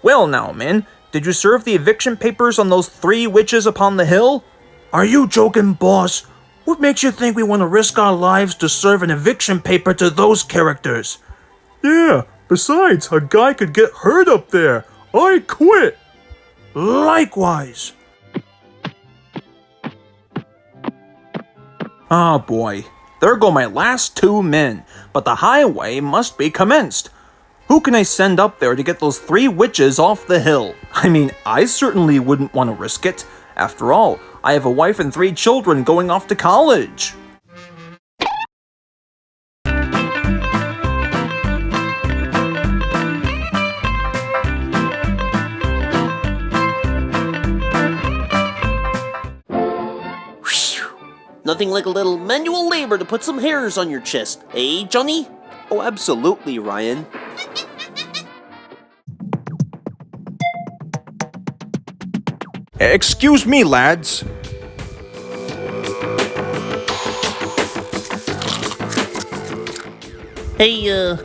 Well now, man, did you serve the eviction papers on those 3 witches upon the hill? Are you joking, boss? What makes you think we want to risk our lives to serve an eviction paper to those characters? Yeah, besides, a guy could get hurt up there. I quit. Likewise. Ah, boy. There go my last 2 men, but the highway must be commenced. Who can I send up there to get those 3 witches off the hill? I mean, I certainly wouldn't want to risk it. After all, I have a wife and 3 children going off to college. Nothing like a little manual labor to put some hairs on your chest, eh, Johnny? Oh, absolutely, Ryan. Excuse me, lads. Hey,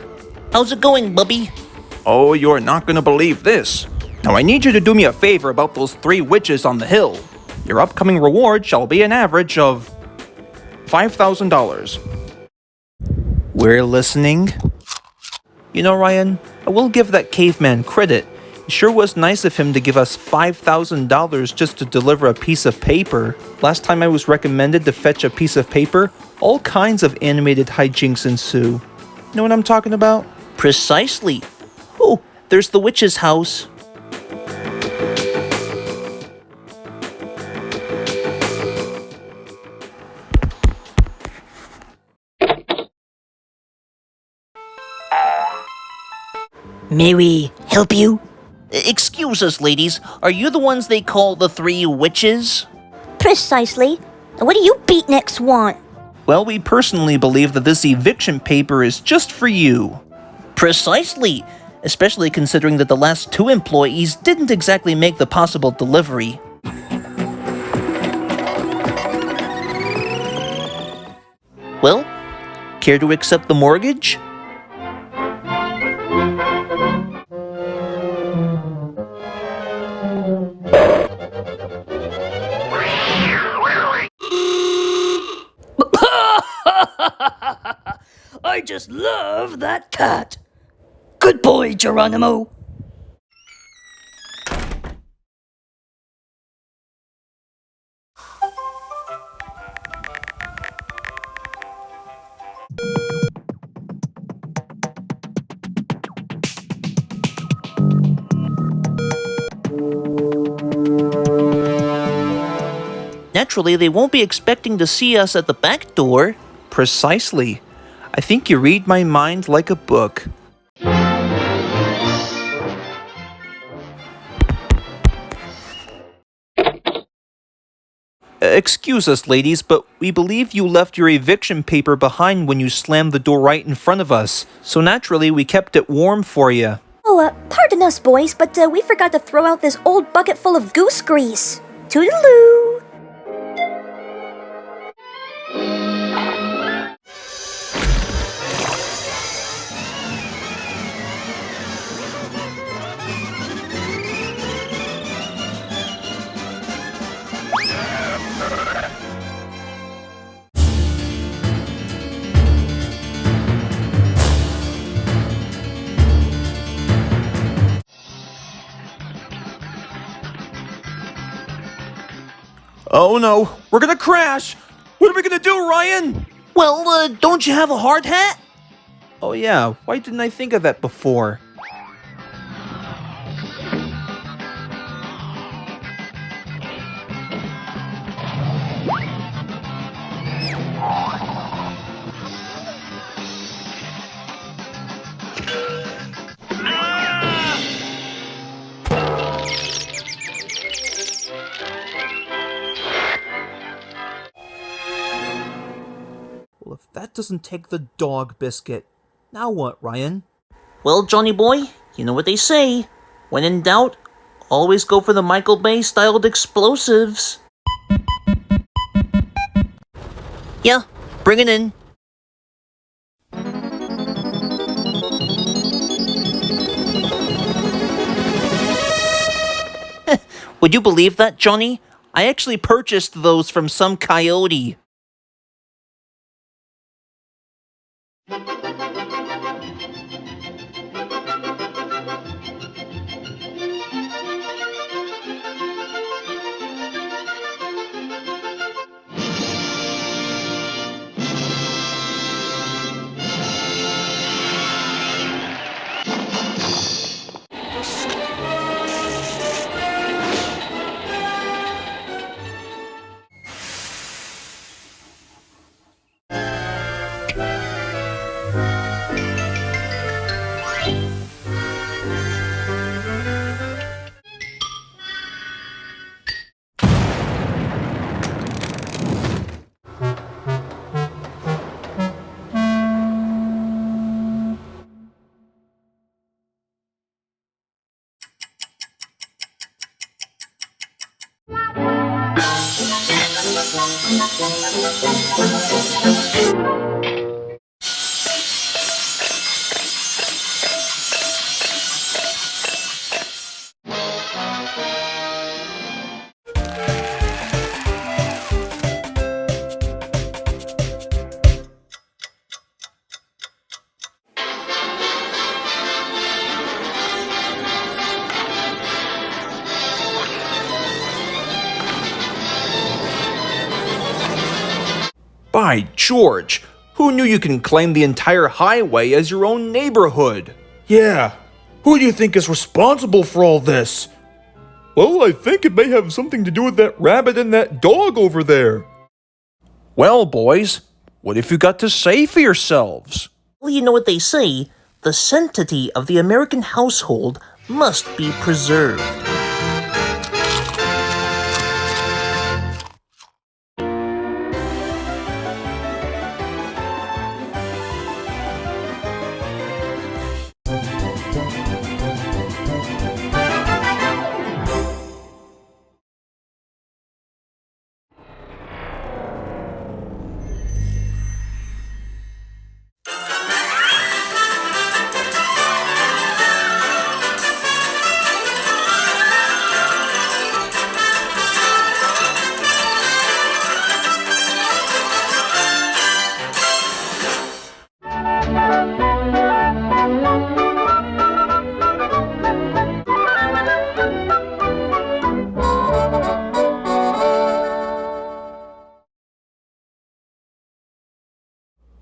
how's it going, Bubby? Oh, you're not gonna believe this. Now I need you to do me a favor about those 3 witches on the hill. Your upcoming reward shall be an average of $5,000. We're listening. You know, Ryan, I will give that caveman credit. It sure was nice of him to give us $5,000 just to deliver a piece of paper. Last time I was recommended to fetch a piece of paper, all kinds of animated hijinks ensue. Know what I'm talking about? Precisely. Oh, there's the witch's house. May we help you? Excuse us, ladies. Are you the ones they call the 3 witches? Precisely. What do you beatniks want? Well, we personally believe that this eviction paper is just for you. Precisely. Especially considering that the last 2 employees didn't exactly make the possible delivery. Well, care to accept the mortgage? I just love that cat. Good boy, Geronimo. Naturally, they won't be expecting to see us at the back door. Precisely. I think you read my mind like a book. Excuse us, ladies, but we believe you left your eviction paper behind when you slammed the door right in front of us. So naturally, we kept it warm for you. Oh, pardon us, boys, but we forgot to throw out this old bucket full of goose grease. Toodaloo! Oh no, we're gonna crash! What are we gonna do, Ryan? Well, don't you have a hard hat? Oh yeah, why didn't I think of that before? Well, if that doesn't take the dog biscuit, now what, Ryan? Well, Johnny boy, you know what they say. When in doubt, always go for the Michael Bay-styled explosives. Yeah, bring it in. Would you believe that, Johnny? I actually purchased those from some coyote. By George, who knew you can claim the entire highway as your own neighborhood? Yeah. Who do you think is responsible for all this? Well, I think it may have something to do with that rabbit and that dog over there. Well, boys, what have you got to say for yourselves? Well, you know what they say, the sanctity of the American household must be preserved.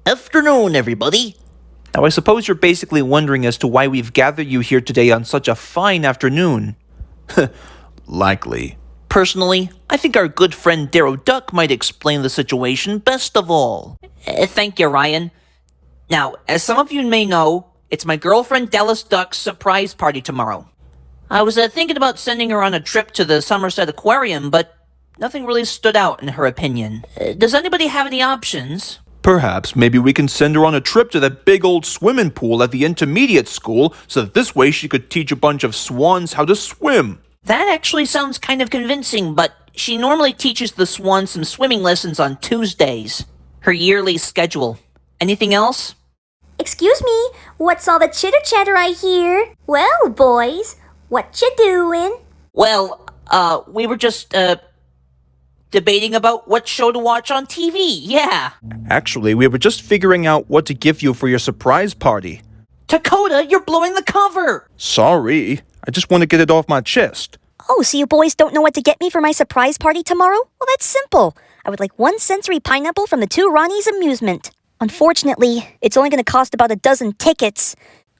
Afternoon, everybody. Now, I suppose you're basically wondering as to why we've gathered you here today on such a fine afternoon. Likely. Personally, I think our good friend Darrow Duck might explain the situation best of all. Thank you, Ryan. Now, as some of you may know, it's my girlfriend Dallas Duck's surprise party tomorrow. I was thinking about sending her on a trip to the Somerset Aquarium, but nothing really stood out in her opinion. Does anybody have any options? Perhaps maybe we can send her on a trip to that big old swimming pool at the intermediate school so that this way she could teach a bunch of swans how to swim. That actually sounds kind of convincing, but she normally teaches the swans some swimming lessons on Tuesdays. Her yearly schedule. Anything else? Excuse me, what's all the chitter-chatter I hear? Well, boys, what you doing? Well, we were just, debating about what show to watch on TV, yeah. Actually, we were just figuring out what to give you for your surprise party. Dakota, you're blowing the cover! Sorry, I just want to get it off my chest. Oh, so you boys don't know what to get me for my surprise party tomorrow? Well, that's simple. I would like one sensory pineapple from the Two Ronnies Amusement. Unfortunately, it's only going to cost about a dozen tickets.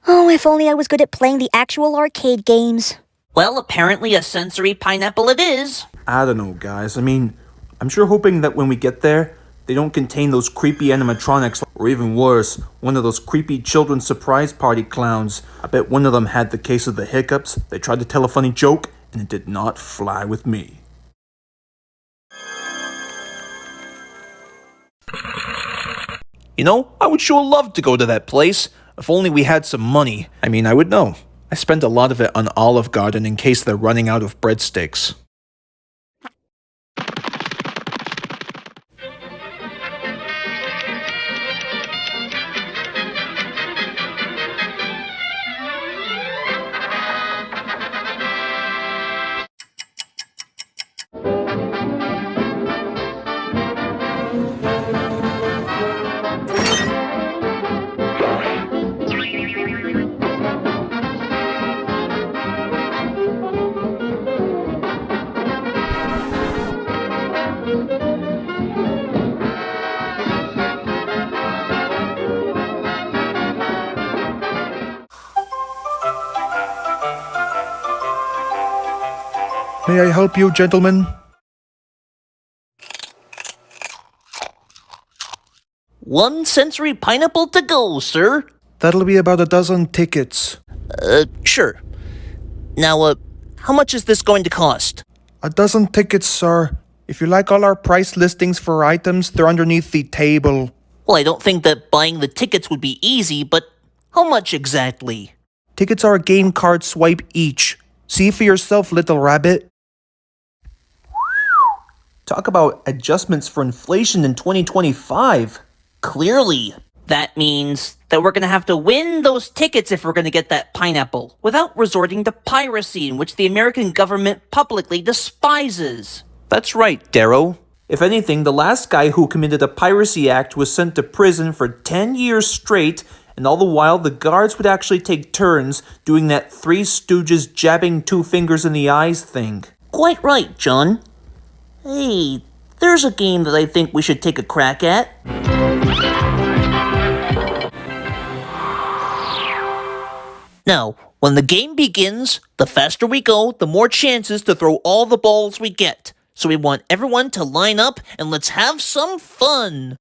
Oh, if only I was good at playing the actual arcade games. Well, apparently a sensory pineapple it is. I don't know, guys. I mean, I'm sure hoping that when we get there, they don't contain those creepy animatronics, or even worse, one of those creepy children's surprise party clowns. I bet one of them had the case of the hiccups. They tried to tell a funny joke, and it did not fly with me. You know, I would sure love to go to that place. If only we had some money. I mean, I would know. I spent a lot of it on Olive Garden in case they're running out of breadsticks. May I help you, gentlemen? One sensory pineapple to go, sir. That'll be about a dozen tickets. Sure. Now, how much is this going to cost? A dozen tickets, sir. If you like all our price listings for items, they're underneath the table. Well, I don't think that buying the tickets would be easy, but how much exactly? Tickets are a game card swipe each. See for yourself, little rabbit. Talk about adjustments for inflation in 2025. Clearly, that means that we're gonna have to win those tickets if we're gonna get that pineapple, without resorting to piracy, in which the American government publicly despises. That's right, Darrow. If anything, the last guy who committed a piracy act was sent to prison for 10 years straight, and all the while the guards would actually take turns doing that Three Stooges jabbing two fingers in the eyes thing. Quite right, John. Hey, there's a game that I think we should take a crack at. Now, when the game begins, the faster we go, the more chances to throw all the balls we get. So we want everyone to line up and let's have some fun.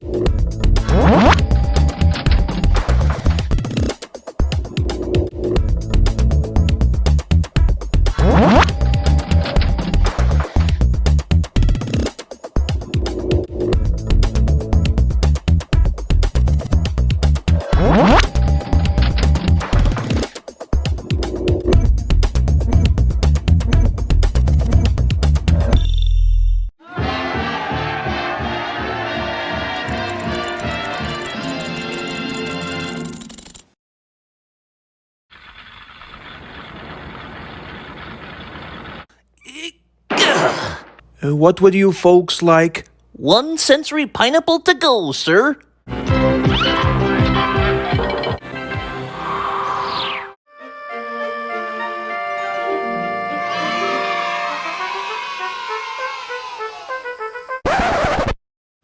What would you folks like? One sensory pineapple to go, sir.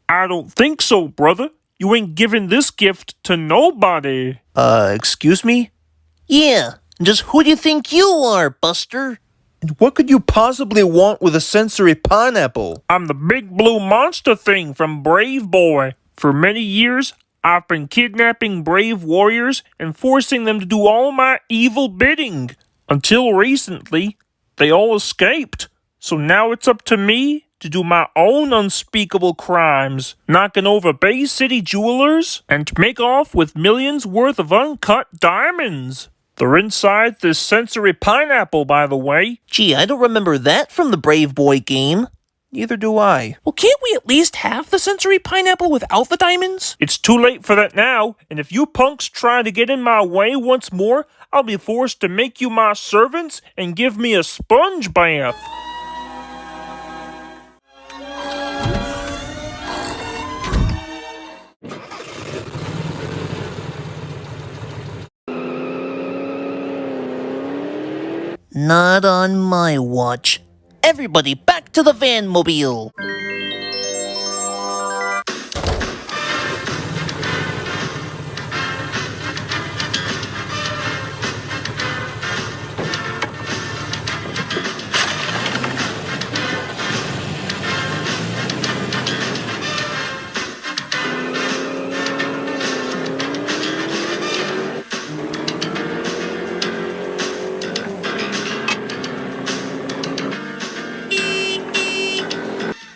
I don't think so, brother. You ain't giving this gift to nobody. Excuse me? Yeah, just who do you think you are, Buster? And what could you possibly want with a sensory pineapple? I'm the big blue monster thing from Brave Boy. For many years, I've been kidnapping brave warriors and forcing them to do all my evil bidding. Until recently, they all escaped. So now it's up to me to do my own unspeakable crimes, knocking over Bay City jewelers and to make off with millions worth of uncut diamonds. They're inside this sensory pineapple, by the way. Gee, I don't remember that from the Brave Boy game. Neither do I. Well, can't we at least have the sensory pineapple without the diamonds? It's too late for that now, and if you punks try to get in my way once more, I'll be forced to make you my servants and give me a sponge bath. Not on my watch. Everybody back to the Vanmobile.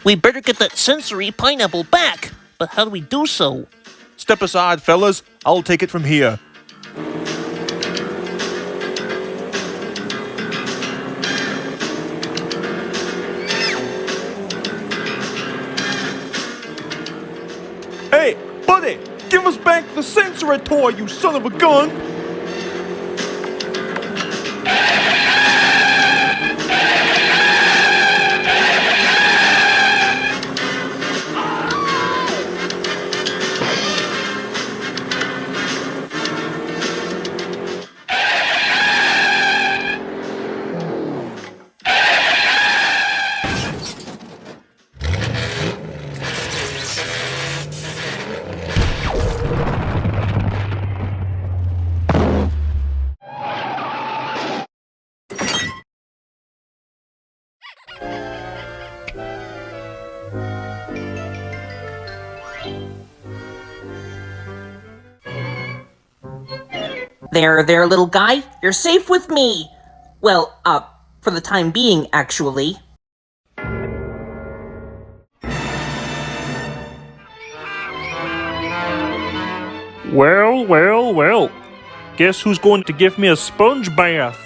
We better get that sensory pineapple back. But how do we do so? Step aside, fellas. I'll take it from here. Hey, buddy! Give us back the sensory toy, you son of a gun! There, little guy. You're safe with me. Well, for the time being, actually. Well. Guess who's going to give me a sponge bath?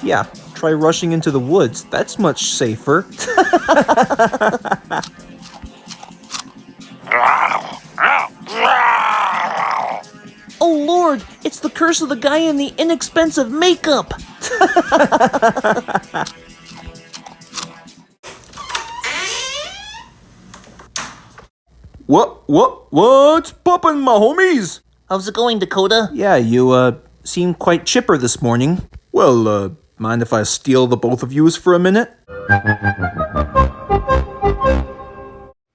Yeah, try rushing into the woods. That's much safer. Oh Lord, it's the curse of the guy in the inexpensive makeup! What's poppin', my homies? How's it going, Dakota? Yeah, you, seem quite chipper this morning. Well, mind if I steal the both of yous for a minute?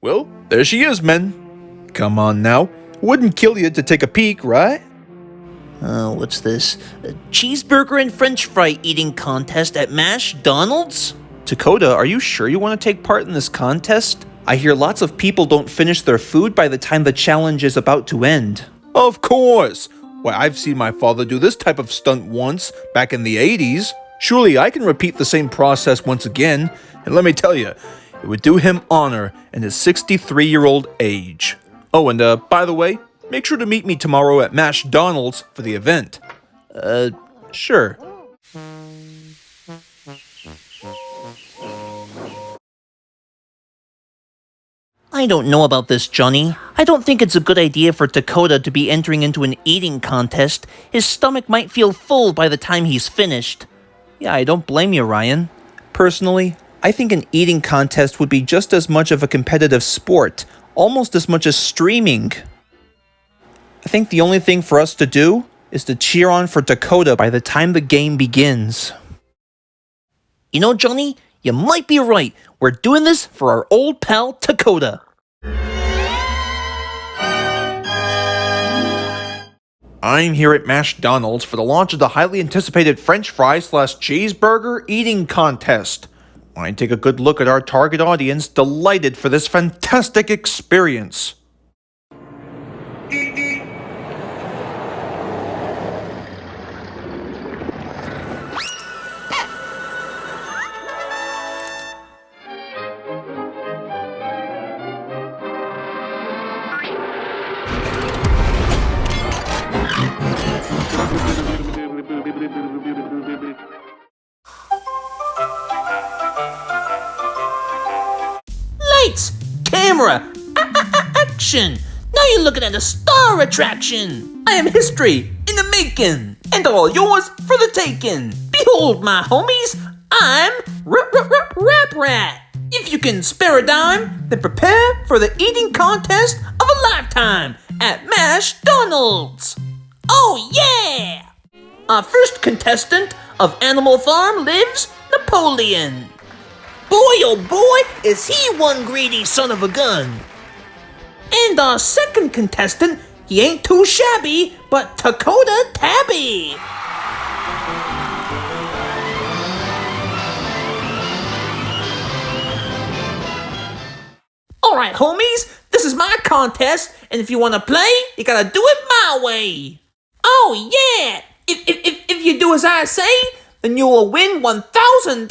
Well, there she is, men. Come on now. Wouldn't kill you to take a peek, right? What's this? A cheeseburger and french fry eating contest at McDonald's? Dakota, are you sure you want to take part in this contest? I hear lots of people don't finish their food by the time the challenge is about to end. Of course! Why, I've seen my father do this type of stunt once, back in the 80s. Surely I can repeat the same process once again, and let me tell you, it would do him honor in his 63-year-old age. Oh, and by the way, make sure to meet me tomorrow at McDonald's for the event. Sure. I don't know about this, Johnny. I don't think it's a good idea for Dakota to be entering into an eating contest. His stomach might feel full by the time he's finished. Yeah, I don't blame you, Ryan. Personally, I think an eating contest would be just as much of a competitive sport, almost as much as streaming. I think the only thing for us to do is to cheer on for Dakota by the time the game begins. You know, Johnny, you might be right. We're doing this for our old pal, Dakota. I'm here at McDonald's for the launch of the highly anticipated French fries/cheeseburger eating contest. I take a good look at our target audience, delighted for this fantastic experience. Lights, camera, action! Now you're looking at a star attraction. I am history in the making, and all yours for the taking. Behold, my homies, I'm Rap Rat. If you can spare a dime, then prepare for the eating contest of a lifetime at McDonald's. Oh yeah! Our first contestant of Animal Farm lives Napoleon. Boy, oh boy, is he one greedy son of a gun. And our second contestant, he ain't too shabby, but Dakota Tabby. Alright, homies, this is my contest, and if you want to play, you gotta do it my way. Oh yeah! If you do as I say, then you will win $1,000 a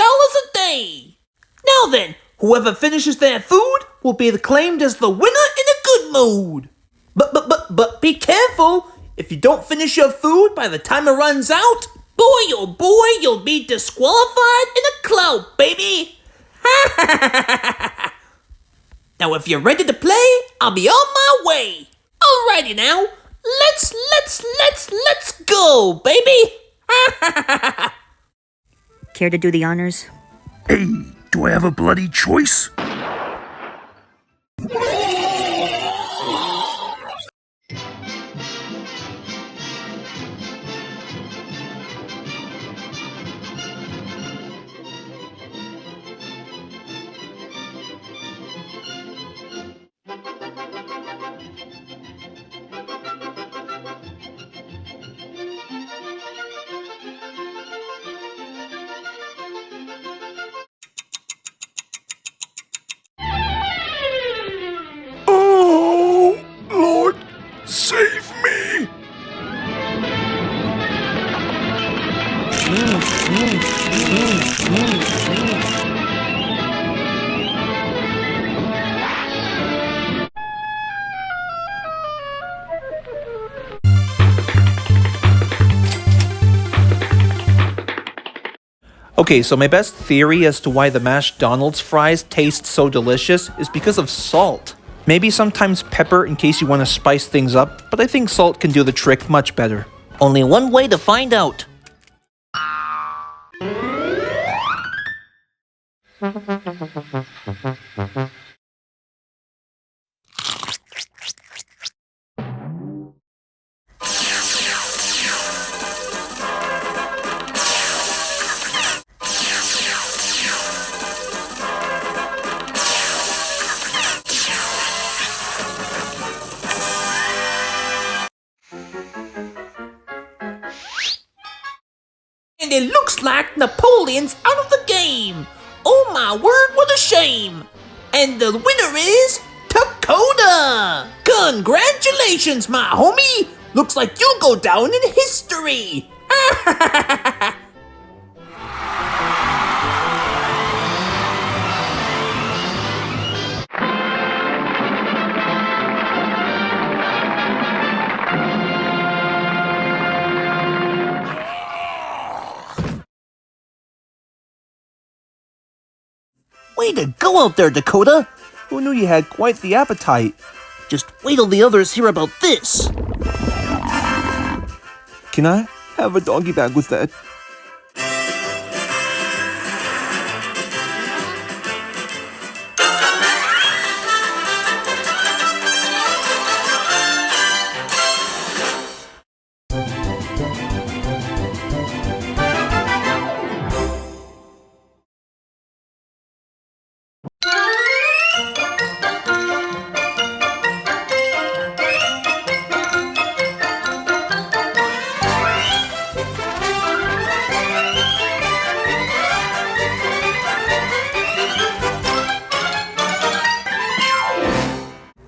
day. Now then, whoever finishes their food will be acclaimed as the winner in a good mood. But be careful. If you don't finish your food by the time it runs out, boy oh boy, you'll be disqualified in a clout, baby. Now if you're ready to play, I'll be on my way. Alrighty now, let's go, baby. Care to do the honors? Hey, do I have a bloody choice? Save me! Okay, so my best theory as to why the McDonald's fries taste so delicious is because of salt. Maybe sometimes pepper in case you want to spice things up, but I think salt can do the trick much better. Only one way to find out. And it looks like Napoleon's out of the game. Oh my word, what a shame. And the winner is Dakota! Congratulations, my homie! Looks like you'll go down in history! Way to go out there, Dakota! Who knew you had quite the appetite? Just wait till the others hear about this! Can I have a doggy bag with that?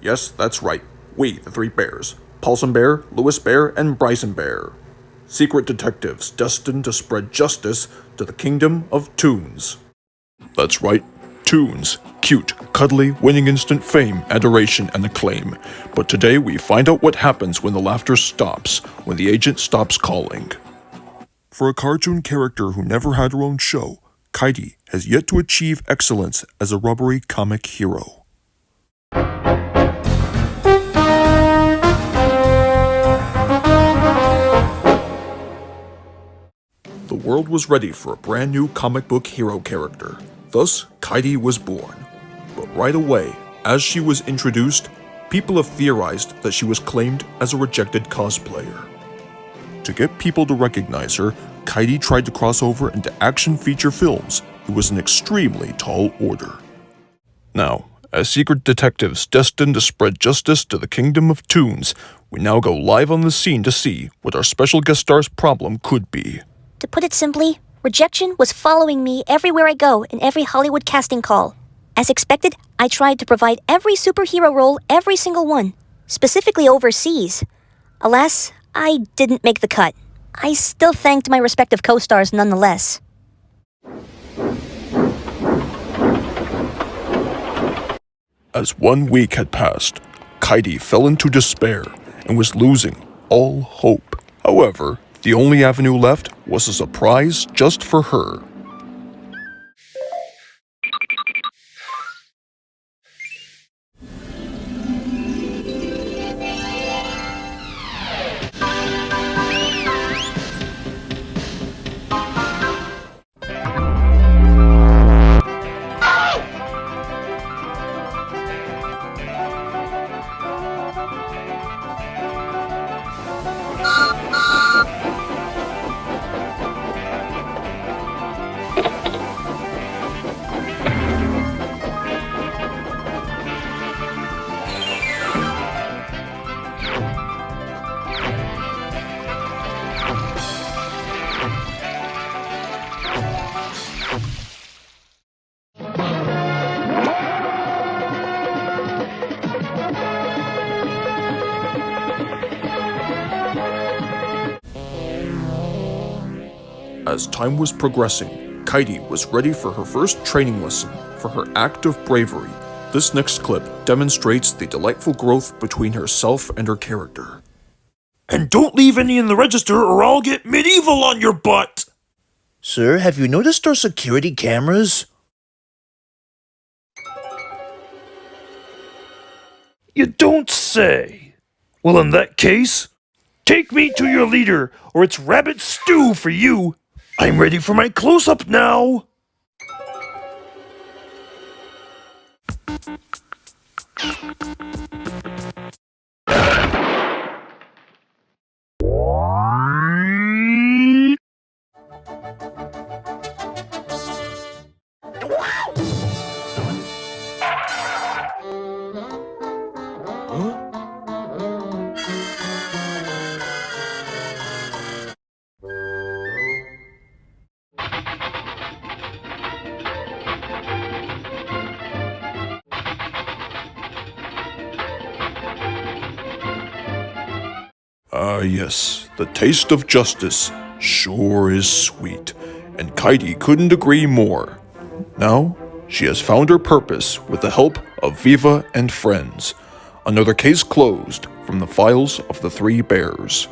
Yes, that's right. We, the three bears. Paulson Bear, Lewis Bear, and Bryson Bear. Secret detectives destined to spread justice to the kingdom of Toons. That's right. Toons. Cute, cuddly, winning instant fame, adoration, and acclaim. But today we find out what happens when the laughter stops, when the agent stops calling. For a cartoon character who never had her own show, Kaidi has yet to achieve excellence as a rubbery comic hero. The world was ready for a brand new comic book hero character. Thus, Kaidi was born. But right away, as she was introduced, people have theorized that she was claimed as a rejected cosplayer. To get people to recognize her, Kaidi tried to cross over into action feature films. It was an extremely tall order. Now, as secret detectives destined to spread justice to the kingdom of Toons, we now go live on the scene to see what our special guest star's problem could be. To put it simply, rejection was following me everywhere I go in every Hollywood casting call. As expected, I tried to provide every superhero role, every single one, specifically overseas. Alas, I didn't make the cut. I still thanked my respective co-stars nonetheless. As 1 week had passed, Kaidi fell into despair and was losing all hope. However, the only avenue left was a surprise just for her. As time was progressing, Kaidi was ready for her first training lesson for her act of bravery. This next clip demonstrates the delightful growth between herself and her character. And don't leave any in the register or I'll get medieval on your butt! Sir, have you noticed our security cameras? You don't say. Well, in that case, take me to your leader, or it's rabbit stew for you. I'm ready for my close-up now. Ah, yes, the taste of justice sure is sweet, and Kaidi couldn't agree more. Now, she has found her purpose with the help of Viva and friends. Another case closed from the files of the Three Bears.